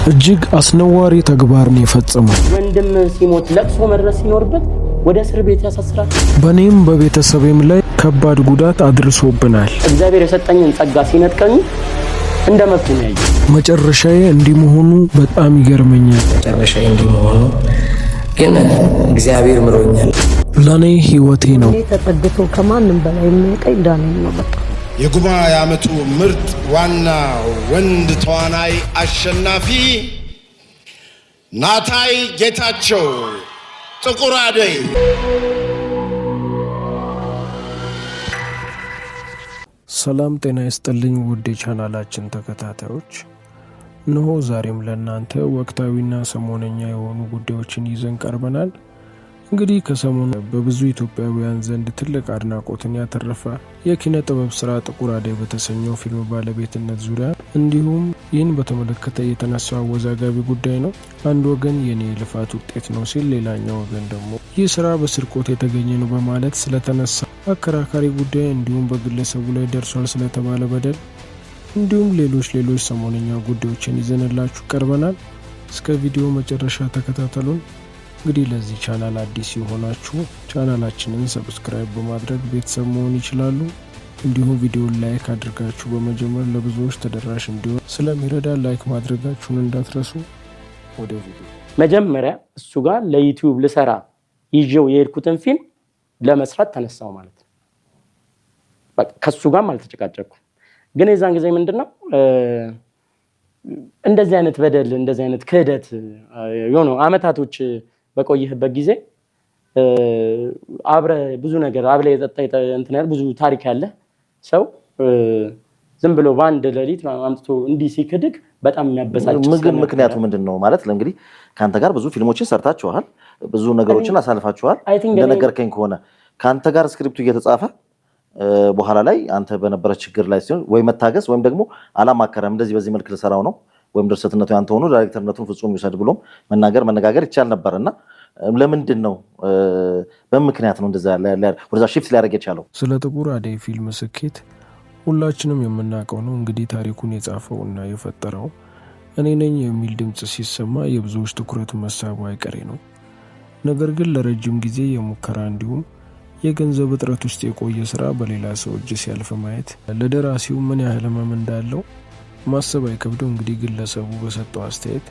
እጅግ አስነዋሪ ተግባር ነው የፈጸመው። ወንድም ሲሞት ለቅሶ መድረስ ሲኖርበት ወደ እስር ቤት ያሳስራል። በኔም በቤተሰቤም ላይ ከባድ ጉዳት አድርሶብናል። እግዚአብሔር የሰጠኝን ጸጋ ሲነጥቀኝ እንደ መብት ነው ያየው። መጨረሻዬ እንዲመሆኑ በጣም ይገርመኛል። መጨረሻዬ እንዲመሆኑ ግን እግዚአብሔር ምሮኛል። ለኔ ህይወቴ ነው። ተጠግቶ ከማንም በላይ የሚያቀኝ ዳንኤል ነው። በቃ የጉማ የዓመቱ ምርጥ ዋና ወንድ ተዋናይ አሸናፊ ናታይ ጌታቸው ጥቁር አደይ። ሰላም ጤና ይስጥልኝ ውድ የቻናላችን ተከታታዮች፣ እነሆ ዛሬም ለእናንተ ወቅታዊና ሰሞነኛ የሆኑ ጉዳዮችን ይዘን ቀርበናል። እንግዲህ ከሰሞኑ በብዙ ኢትዮጵያውያን ዘንድ ትልቅ አድናቆትን ያተረፈ የኪነ ጥበብ ስራ ጥቁር አደይ በተሰኘው ፊልም ባለቤትነት ዙሪያ እንዲሁም ይህን በተመለከተ የተነሳው አወዛጋቢ ጉዳይ ነው። አንድ ወገን የኔ ልፋት ውጤት ነው ሲል፣ ሌላኛው ወገን ደግሞ ይህ ስራ በስርቆት የተገኘ ነው በማለት ስለተነሳ አከራካሪ ጉዳይ እንዲሁም በግለሰቡ ላይ ደርሷል ስለተባለ በደል እንዲሁም ሌሎች ሰሞነኛ ጉዳዮችን ይዘንላችሁ ቀርበናል። እስከ ቪዲዮ መጨረሻ ተከታተሉን። እንግዲህ ለዚህ ቻናል አዲስ የሆናችሁ ቻናላችንን ሰብስክራይብ በማድረግ ቤተሰብ መሆን ይችላሉ። እንዲሁም ቪዲዮን ላይክ አድርጋችሁ በመጀመር ለብዙዎች ተደራሽ እንዲሆን ስለሚረዳ ላይክ ማድረጋችሁን እንዳትረሱ። ወደ ቪዲዮ መጀመሪያ እሱ ጋር ለዩቲዩብ ልሰራ ይዤው የሄድኩትን ፊልም ለመስራት ተነሳው ማለት ነው። በቃ ከሱ ጋርም አልተጨቃጨኩም። ግን የዛን ጊዜ ምንድነው እንደዚህ አይነት በደል እንደዚህ አይነት ክህደት የሆኑ አመታቶች በቆየህበት ጊዜ አብረ ብዙ ነገር አብለ የጠጣ እንትን ያለ ብዙ ታሪክ ያለ ሰው ዝም ብሎ በአንድ ሌሊት አምጥቶ እንዲህ ሲክድግ በጣም የሚያበሳጭ ምክንያቱ ምንድነው ማለት ለእንግዲህ ካንተ ጋር ብዙ ፊልሞችን ሰርታችኋል፣ ብዙ ነገሮችን አሳልፋችኋል። እንደነገርከኝ ከሆነ ካንተ ጋር ስክሪፕቱ እየተጻፈ በኋላ ላይ አንተ በነበረ ችግር ላይ ሲሆን ወይ መታገስ ወይም ደግሞ አላማከረም እንደዚህ በዚህ መልክ ልሰራው ነው ወይም ድርሰትነቱ ያንተ ሆኖ ዳይሬክተርነቱን ፍጹም ይውሰድ ብሎም መነጋገር ይቻል ነበርና ለምንድን ነው በምክንያት ነው እንደዛ ወደዛ ሺፍት ሊያደርግ የቻለው? ስለ ጥቁር አደይ ፊልም ስኬት ሁላችንም የምናውቀው ነው። እንግዲህ ታሪኩን የጻፈውና የፈጠረው እኔ ነኝ የሚል ድምጽ ሲሰማ የብዙዎች ትኩረት መሳቡ አይቀሬ ነው። ነገር ግን ለረጅም ጊዜ የሙከራ እንዲሁም የገንዘብ እጥረት ውስጥ የቆየ ስራ በሌላ ሰው እጅ ሲያልፍ ማየት ለደራሲው ምን ያህል ህመም እንዳለው ማሰብ አይከብደው። እንግዲህ ግለሰቡ በሰጠው አስተያየት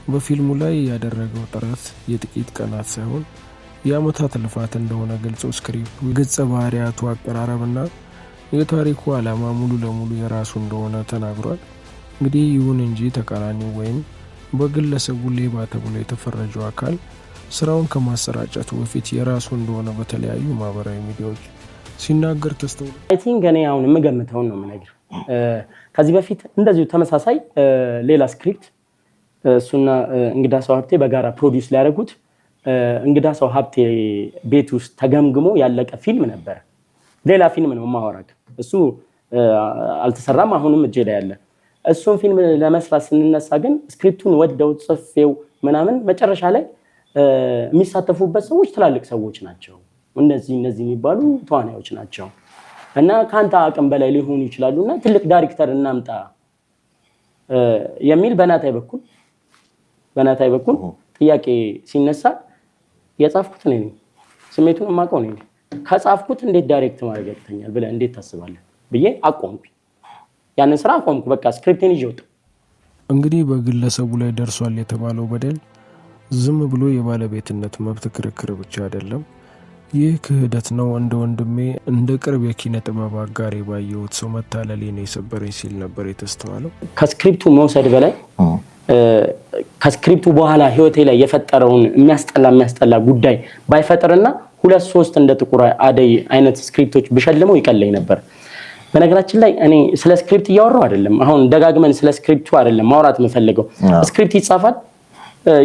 በፊልሙ ላይ ያደረገው ጥረት የጥቂት ቀናት ሳይሆን የአመታት ልፋት እንደሆነ ገልጾ ስክሪፕቱ፣ ገጸ ባህሪያቱ አቀራረብና የታሪኩ ዓላማ ሙሉ ለሙሉ የራሱ እንደሆነ ተናግሯል። እንግዲህ ይሁን እንጂ ተቃራኒው ወይም በግለሰቡ ሌባ ተብሎ የተፈረጀው አካል ስራውን ከማሰራጨቱ በፊት የራሱ እንደሆነ በተለያዩ ማህበራዊ ሚዲያዎች ሲናገር ተስተውሏል። አይ ቲንክ እኔ አሁን የምገምተውን ነው የምነግርህ። ከዚህ በፊት እንደዚሁ ተመሳሳይ ሌላ ስክሪፕት እሱና እንግዳ ሰው ሀብቴ በጋራ ፕሮዲዩስ ሊያደርጉት እንግዳ ሰው ሀብቴ ቤት ውስጥ ተገምግሞ ያለቀ ፊልም ነበር። ሌላ ፊልም ነው የማወራው። እሱ አልተሰራም፣ አሁንም እጄ ላይ ያለ። እሱን ፊልም ለመስራት ስንነሳ ግን ስክሪፕቱን ወደው ጽፌው ምናምን መጨረሻ ላይ የሚሳተፉበት ሰዎች ትላልቅ ሰዎች ናቸው። እነዚህ የሚባሉ ተዋናዮች ናቸው እና ካንተ አቅም በላይ ሊሆኑ ይችላሉና ትልቅ ዳይሬክተር እናምጣ የሚል በናታይ በኩል ጥያቄ ሲነሳ የጻፍኩት እኔ ነኝ፣ ስሜቱን የማውቀው እኔ ነኝ። ከጻፍኩት እንዴት ዳይሬክት ማድረግ ያቅተኛል ብለህ እንዴት ታስባለህ ብዬ አቆምኩ። ያንን ስራ አቆምኩ። በቃ ስክሪፕቴን ይዤ ወጣሁ። እንግዲህ በግለሰቡ ላይ ደርሷል የተባለው በደል ዝም ብሎ የባለቤትነት መብት ክርክር ብቻ አይደለም። ይህ ክህደት ነው። እንደ ወንድሜ እንደ ቅርብ የኪነ ጥበብ አጋሪ ባየሁት ሰው መታለሌ ነው የሰበረኝ ሲል ነበር የተስተዋለው። ከስክሪፕቱ መውሰድ በላይ ከስክሪፕቱ በኋላ ህይወቴ ላይ የፈጠረውን የሚያስጠላ ጉዳይ ባይፈጥርና 2-3 እንደ ጥቁር አደይ አይነት ስክሪፕቶች ብሸልመው ይቀለኝ ነበር። በነገራችን ላይ እኔ ስለ ስክሪፕት እያወራሁ አይደለም። አሁን ደጋግመን ስለ ስክሪፕቱ አይደለም ማውራት የምፈልገው። ስክሪፕት ይጻፋል፣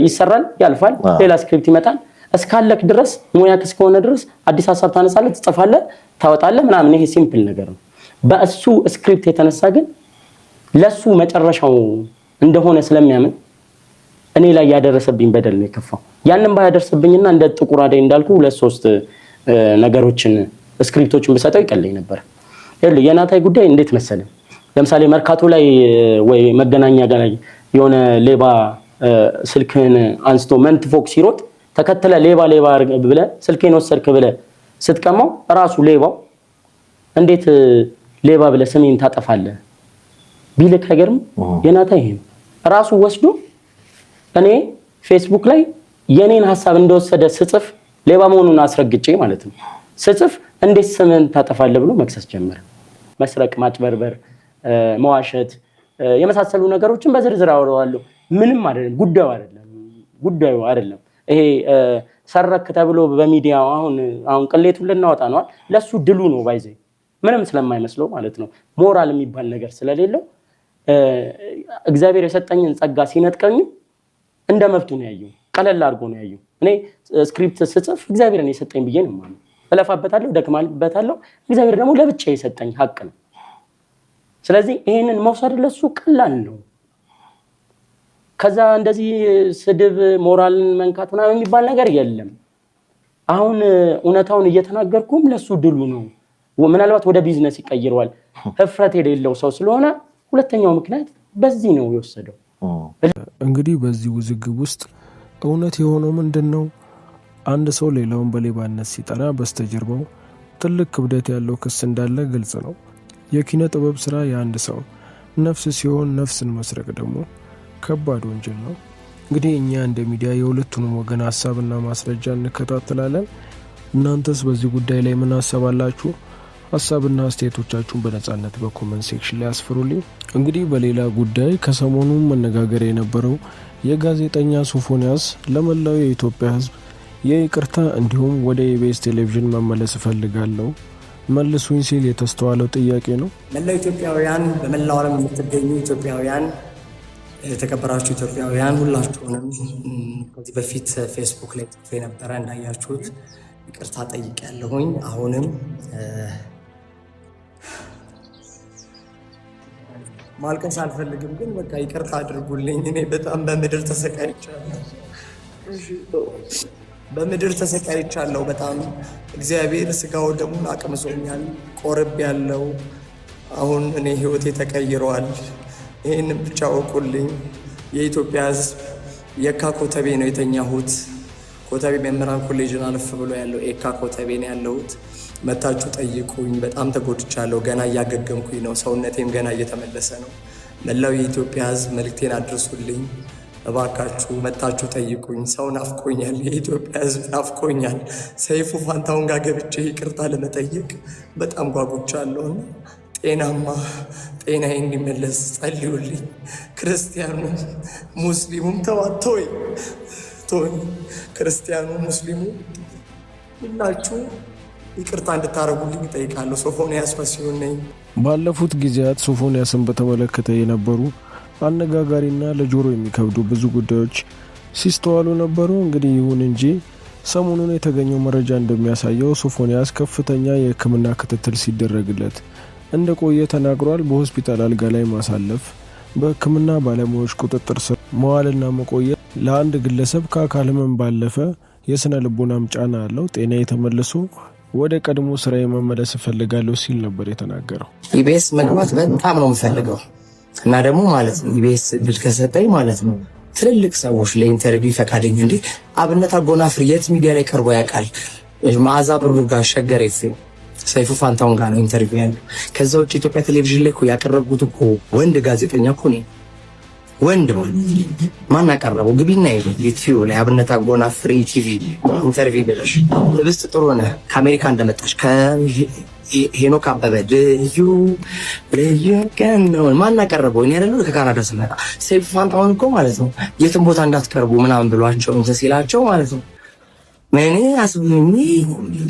ይሰራል፣ ያልፋል፣ ሌላ ስክሪፕት ይመጣል። እስካለክ ድረስ ሙያክ እስከሆነ ድረስ አዲስ ሀሳብ ታነሳለህ፣ ትጽፋለህ፣ ታወጣለህ ምናምን። ይሄ ሲምፕል ነገር ነው። በእሱ ስክሪፕት የተነሳ ግን ለሱ መጨረሻው እንደሆነ ስለሚያምን እኔ ላይ ያደረሰብኝ በደል ነው የከፋው። ያንን ባያደርስብኝና እንደ ጥቁር አደይ እንዳልኩ 2-3 ነገሮችን ስክሪፕቶችን በሰጠው ይቀለኝ ነበር። የናታይ ጉዳይ እንዴት መሰለ? ለምሳሌ መርካቶ ላይ ወይ መገናኛ ጋር የሆነ ሌባ ስልክህን አንስቶ መንትፎክ ሲሮጥ ተከተለ ሌባ ብለህ ስልኬን ወሰድክ ብለህ ስትቀማው ራሱ ሌባው እንዴት ሌባ ብለህ ስሜን ታጠፋለህ ቢልክ አይገርም? የናታ ይሄ ራሱ ወስዶ እኔ ፌስቡክ ላይ የኔን ሐሳብ እንደወሰደ ስጽፍ ሌባ መሆኑን አስረግጬ ማለት ነው ስጽፍ እንዴት ስሜን ታጠፋለህ ብሎ መክሰስ ጀመረ። መስረቅ፣ ማጭበርበር፣ መዋሸት የመሳሰሉ ነገሮችን በዝርዝር አወራዋለሁ። ምንም አይደለም፣ ጉዳዩ አይደለም። ይሄ ሰረክ ተብሎ በሚዲያ አሁን ቅሌቱን ልናወጣ ነው። ለሱ ድሉ ነው ባይዘ ምንም ስለማይመስለው ማለት ነው። ሞራል የሚባል ነገር ስለሌለው እግዚአብሔር የሰጠኝን ጸጋ ሲነጥቀኝ እንደ መብቱ ነው ያየው። ቀለል አድርጎ ነው ያየው። እኔ ስክሪፕት ስጽፍ እግዚአብሔርን የሰጠኝ ብዬ ነው ማለት እለፋበታለሁ፣ ደክማልበታለሁ። እግዚአብሔር ደግሞ ለብቻ የሰጠኝ ሀቅ ነው። ስለዚህ ይሄንን መውሰድ ለሱ ቀላል ነው። ከዛ እንደዚህ ስድብ፣ ሞራልን መንካት ምናምን የሚባል ነገር የለም። አሁን እውነታውን እየተናገርኩም ለሱ ድሉ ነው። ምናልባት ወደ ቢዝነስ ይቀይረዋል። ህፍረት የሌለው ሰው ስለሆነ ሁለተኛው ምክንያት በዚህ ነው የወሰደው። እንግዲህ በዚህ ውዝግብ ውስጥ እውነት የሆነው ምንድነው? አንድ ሰው ሌላውን በሌባነት ሲጠራ በስተጀርባው ትልቅ ክብደት ያለው ክስ እንዳለ ግልጽ ነው። የኪነ ጥበብ ስራ የአንድ ሰው ነፍስ ሲሆን ነፍስን መስረቅ ደግሞ ከባድ ወንጀል ነው። እንግዲህ እኛ እንደ ሚዲያ የሁለቱንም ወገን ሀሳብና ማስረጃ እንከታተላለን። እናንተስ በዚህ ጉዳይ ላይ ምን ሀሳብ አላችሁ? ሀሳብና አስተያየቶቻችሁን በነጻነት በኮመንት ሴክሽን ላይ አስፍሩልኝ። እንግዲህ በሌላ ጉዳይ ከሰሞኑ መነጋገር የነበረው የጋዜጠኛ ሶፎንያስ ለመላው የኢትዮጵያ ሕዝብ የይቅርታ እንዲሁም ወደ ኢቢኤስ ቴሌቪዥን መመለስ እፈልጋለሁ መልሱኝ ሲል የተስተዋለው ጥያቄ ነው። መላው ኢትዮጵያውያን፣ በመላው ዓለም የምትገኙ ኢትዮጵያውያን፣ የተከበራችሁ ኢትዮጵያውያን ሁላችሁንም ከዚህ በፊት ፌስቡክ ላይ ጽፌ ነበረ እንዳያችሁት ይቅርታ ጠይቄያለሁኝ። አሁንም ማልቀስ አልፈልግም፣ ግን በቃ ይቅርታ አድርጉልኝ። እኔ በጣም በምድር ተሰቃይቻለሁ። በጣም እግዚአብሔር ስጋው ደሙን አቅምሶኛል። ቆርብ ያለው አሁን እኔ ህይወቴ ተቀይሯል። ይህንን ብቻ አውቁልኝ። የኢትዮጵያ ህዝብ የካ ኮተቤ ነው የተኛሁት። ኮተቤ መምህራን ኮሌጅን አለፍ ብሎ ያለው ኤካ ኮተቤ ነው ያለሁት። መታችሁ ጠይቁኝ። በጣም ተጎድቻለሁ። ገና እያገገምኩኝ ነው። ሰውነቴም ገና እየተመለሰ ነው። መላው የኢትዮጵያ ህዝብ መልእክቴን አድርሱልኝ እባካችሁ። መታችሁ ጠይቁኝ። ሰው ናፍቆኛል። የኢትዮጵያ ህዝብ ናፍቆኛል። ሰይፉ ፋንታሁን ጋር ገብቼ ይቅርታ ለመጠየቅ በጣም ጓጉቻለሁ። ጤናዬ እንዲመለስ ጸልዩልኝ። ክርስቲያኑ ሙስሊሙም ተዋቶይ ክርስቲያኑ ሙስሊሙ ሁላችሁ ይቅርታ እንድታረጉልኝ እጠይቃለሁ። ሶፎንያስ መስፍን ነኝ። ባለፉት ጊዜያት ሶፎንያስን በተመለከተ የነበሩ አነጋጋሪና ለጆሮ የሚከብዱ ብዙ ጉዳዮች ሲስተዋሉ ነበሩ። እንግዲህ ይሁን እንጂ ሰሞኑን የተገኘው መረጃ እንደሚያሳየው ሶፎንያስ ከፍተኛ የሕክምና ክትትል ሲደረግለት እንደቆየ ተናግሯል። በሆስፒታል አልጋ ላይ ማሳለፍ፣ በሕክምና ባለሙያዎች ቁጥጥር ስር መዋልና መቆየት ለአንድ ግለሰብ ከአካል ህመም ባለፈ የስነ ልቦናም ጫና አለው። ጤና የተመልሶ ወደ ቀድሞ ስራ መመለስ እፈልጋለሁ ሲል ነበር የተናገረው። ኢቢኤስ መግባት በጣም ነው የምፈልገው እና ደግሞ ማለት ነው ኢቢኤስ ድል ከሰጠኝ ማለት ነው ትልልቅ ሰዎች ለኢንተርቪው ፈቃደኛ እንዴ አብነት አጎናፍር የት ሚዲያ ላይ ቀርቦ ያውቃል? መዓዛ ብሩ ጋር ሸገር ኤፍኤም ሰይፉ ፋንታሁን ጋር ነው ኢንተርቪው ያለው። ከዛ ውጭ ኢትዮጵያ ቴሌቪዥን ላይ እኮ ያቀረብኩት እኮ ወንድ ጋዜጠኛ እኮ ነው። ወንድ ማን አቀረበው? ግቢና ዩቲዩብ ላይ አብነት አጎናፍር ቲቪ ኢንተርቪው ብለሽ ልብስ ጥሩ ነህ ከአሜሪካ እንደመጣሽ ከሄኖክ አበበ ልዩ ቀን ነው ማን አቀረበው? እኔ አይደለሁ ከካናዳ ስመጣ ሰይፉ ፋንታሁን እኮ ማለት ነው የትም ቦታ እንዳትቀርቡ ምናምን ብሏቸው እንትን ሲላቸው ማለት ነው እኔ አስቡኝ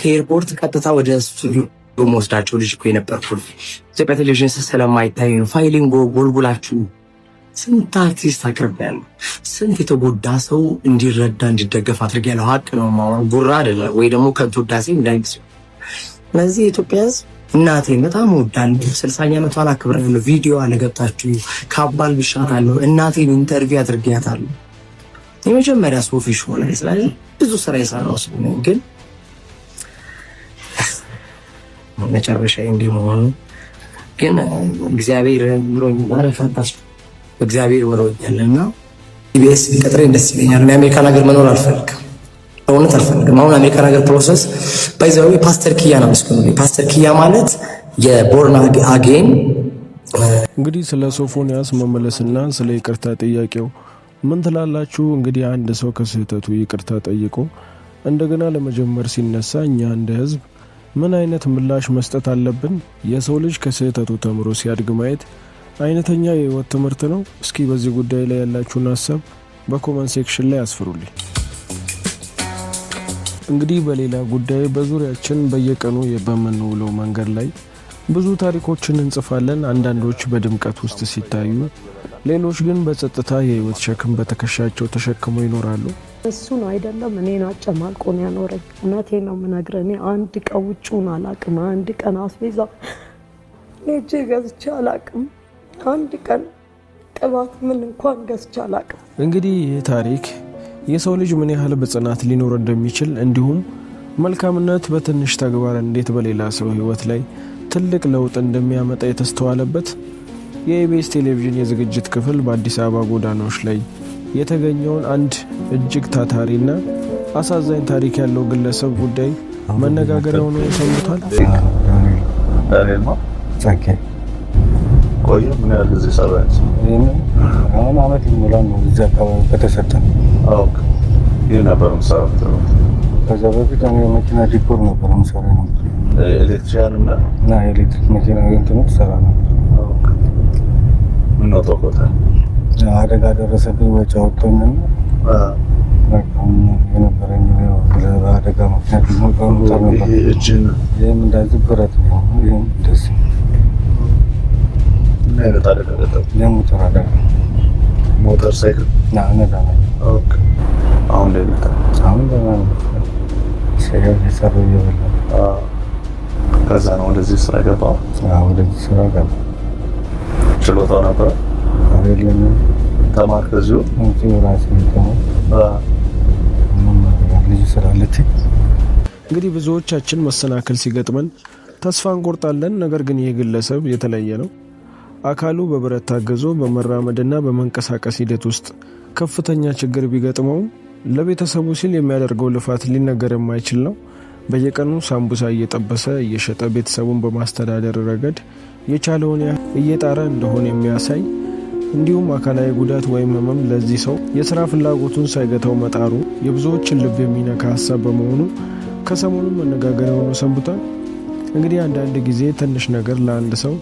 ከኤርፖርት ቀጥታ ወደ ስቱዲዮ መወስዳቸው ልጅ እኮ የነበርኩት ኢትዮጵያ ቴሌቪዥን ስለማይታይ ነው። ፋይሊንግ ጎልጉላችሁ ስንት አርቲስት አቅርቤያለሁ። ስንት የተጎዳ ሰው እንዲረዳ እንዲደገፍ አድርጌያለሁ። ሀቅ ነው ማወራ ጉራ አይደለም ወይ ደግሞ ከንቱ ውዳሴ እንዳይመስል። ስለዚህ የኢትዮጵያ ሕዝብ እናቴን በጣም እወዳለሁ። 60ኛ ዓመቷን አክብራለሁ። ቪዲዮ አለ ገብታችሁ ካባል ብሻታለሁ። እናቴን ኢንተርቪው አድርጌያታለሁ የመጀመሪያ ሶፊ ሾው ላይ። ስለዚህ ብዙ ስራ የሰራው ሰው ነኝ። ግን መጨረሻ እንዲሆን ግን እግዚአብሔር ብሎኝ ባረፈታስ እግዚአብሔር ምሮኛልና ኢቢኤስ ቢቀጥረኝ ደስ ይለኛል። እኔ አሜሪካን ሀገር መኖር አልፈልግም፣ እውነት አልፈልግም። አሁን አሜሪካን ሀገር ፕሮሰስ ባይዘው ፓስተር ኪያ ነው መስከረም። ፓስተር ኪያ ማለት የቦርን አጌን። እንግዲህ ስለ ሶፎንያስ መመለስና ስለ ይቅርታ ጥያቄው ምን ትላላችሁ? እንግዲህ አንድ ሰው ከስህተቱ ይቅርታ ጠይቆ እንደገና ለመጀመር ሲነሳ እኛ እንደ ህዝብ ምን አይነት ምላሽ መስጠት አለብን? የሰው ልጅ ከስህተቱ ተምሮ ሲያድግ ማየት አይነተኛ የህይወት ትምህርት ነው። እስኪ በዚህ ጉዳይ ላይ ያላችሁን ሀሳብ በኮመንት ሴክሽን ላይ አስፍሩልኝ። እንግዲህ በሌላ ጉዳይ በዙሪያችን በየቀኑ በምንውለው መንገድ ላይ ብዙ ታሪኮችን እንጽፋለን። አንዳንዶች በድምቀት ውስጥ ሲታዩ፣ ሌሎች ግን በጸጥታ የህይወት ሸክም በትከሻቸው ተሸክመው ይኖራሉ። እሱ ነው አይደለም እኔን አጨማልቆ ነው ያኖረኝ። እውነቴን ነው የምነግርህ። እኔ አንድ ቀን ውጭውን አላቅም። አንድ ቀን አስቤዛ ሄጄ ገዝቼ አላቅም። አንድ ቀን ቅባት ምን እንኳን ገዝቼ አላቅም። እንግዲህ ይህ ታሪክ የሰው ልጅ ምን ያህል በጽናት ሊኖር እንደሚችል እንዲሁም መልካምነት በትንሽ ተግባር እንዴት በሌላ ሰው ህይወት ላይ ትልቅ ለውጥ እንደሚያመጣ የተስተዋለበት የኢቢኤስ ቴሌቪዥን የዝግጅት ክፍል በአዲስ አበባ ጎዳናዎች ላይ የተገኘውን አንድ እጅግ ታታሪና አሳዛኝ ታሪክ ያለው ግለሰብ ጉዳይ መነጋገሪያ ሆኖ ሰምቷል። ቆየ ምን ያህል ጊዜ ሰራች? አሁን አመት ይሞላል ነው እዚህ አካባቢ ከተሰጠ። አውቅ ይህ ነበር የምሰራው። ከዛ በፊት እኔ መኪና ዲኮር ነበር የምሰራው ነው። ኤሌክትሪሻን እና ኤሌክትሪክ መኪና እንትኖች ሰራ ነበር። አውቅ ምን ነው ተቆጣ አደጋ ደረሰብኝ። ወጪ አውጥቶኝና የነበረኝ አደጋ ምክንያት ነው ጋር ነበር። ይህም እንደዚህ ብረት ነው። ይህም ደስ አይነት አደጋ ገጠመኝ። የሞተር አደጋ ሞተር ሳይክል ነዳ ነው። ኦኬ አሁን ደህና አሁን ደህና ነው። ሸያው የሰራው ይበላል። ከዛ ነው ወደዚህ ስራ ገባው። ወደዚህ ስራ ገባው። ችሎታው ነበር አይደለም? ተማር ከዚሁ እንጂ ራሴ ነው። ልጅ ስራ አለች። እንግዲህ ብዙዎቻችን መሰናክል ሲገጥመን ተስፋ እንቆርጣለን። ነገር ግን ይህ ግለሰብ የተለየ ነው። አካሉ በብረት ታግዞ በመራመድና በመንቀሳቀስ ሂደት ውስጥ ከፍተኛ ችግር ቢገጥመውም ለቤተሰቡ ሲል የሚያደርገው ልፋት ሊነገር የማይችል ነው። በየቀኑ ሳምቡሳ እየጠበሰ እየሸጠ ቤተሰቡን በማስተዳደር ረገድ የቻለውን እየጣረ እንደሆነ የሚያሳይ እንዲሁም አካላዊ ጉዳት ወይም ህመም ለዚህ ሰው የስራ ፍላጎቱን ሳይገታው መጣሩ የብዙዎችን ልብ የሚነካ ሀሳብ በመሆኑ ከሰሞኑ መነጋገሪያ ሆኖ ሰንብቷል። እንግዲህ አንዳንድ ጊዜ ትንሽ ነገር ለአንድ ሰው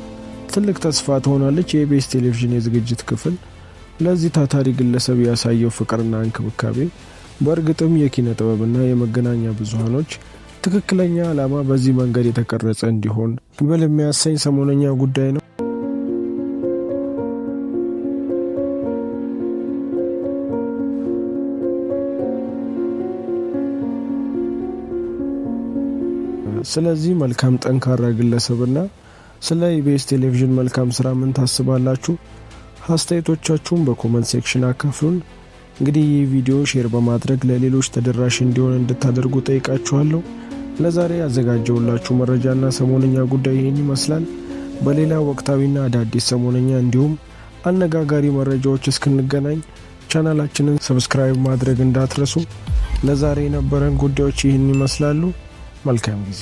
ትልቅ ተስፋ ትሆናለች። የኢቢኤስ ቴሌቪዥን የዝግጅት ክፍል ለዚህ ታታሪ ግለሰብ ያሳየው ፍቅርና እንክብካቤ በእርግጥም የኪነ ጥበብና የመገናኛ ብዙሃኖች ትክክለኛ ዓላማ በዚህ መንገድ የተቀረጸ እንዲሆን ይበል የሚያሰኝ ሰሞነኛ ጉዳይ ነው። ስለዚህ መልካም ጠንካራ ግለሰብና ስለ ኢቢኤስ ቴሌቪዥን መልካም ስራ ምን ታስባላችሁ? አስተያየቶቻችሁን በኮመንት ሴክሽን አካፍሉን። እንግዲህ ይህ ቪዲዮ ሼር በማድረግ ለሌሎች ተደራሽ እንዲሆን እንድታደርጉ ጠይቃችኋለሁ። ለዛሬ ያዘጋጀውላችሁ መረጃና ሰሞነኛ ጉዳይ ይህን ይመስላል። በሌላ ወቅታዊና አዳዲስ ሰሞነኛ እንዲሁም አነጋጋሪ መረጃዎች እስክንገናኝ ቻናላችንን ሰብስክራይብ ማድረግ እንዳትረሱ። ለዛሬ የነበረን ጉዳዮች ይህን ይመስላሉ። መልካም ጊዜ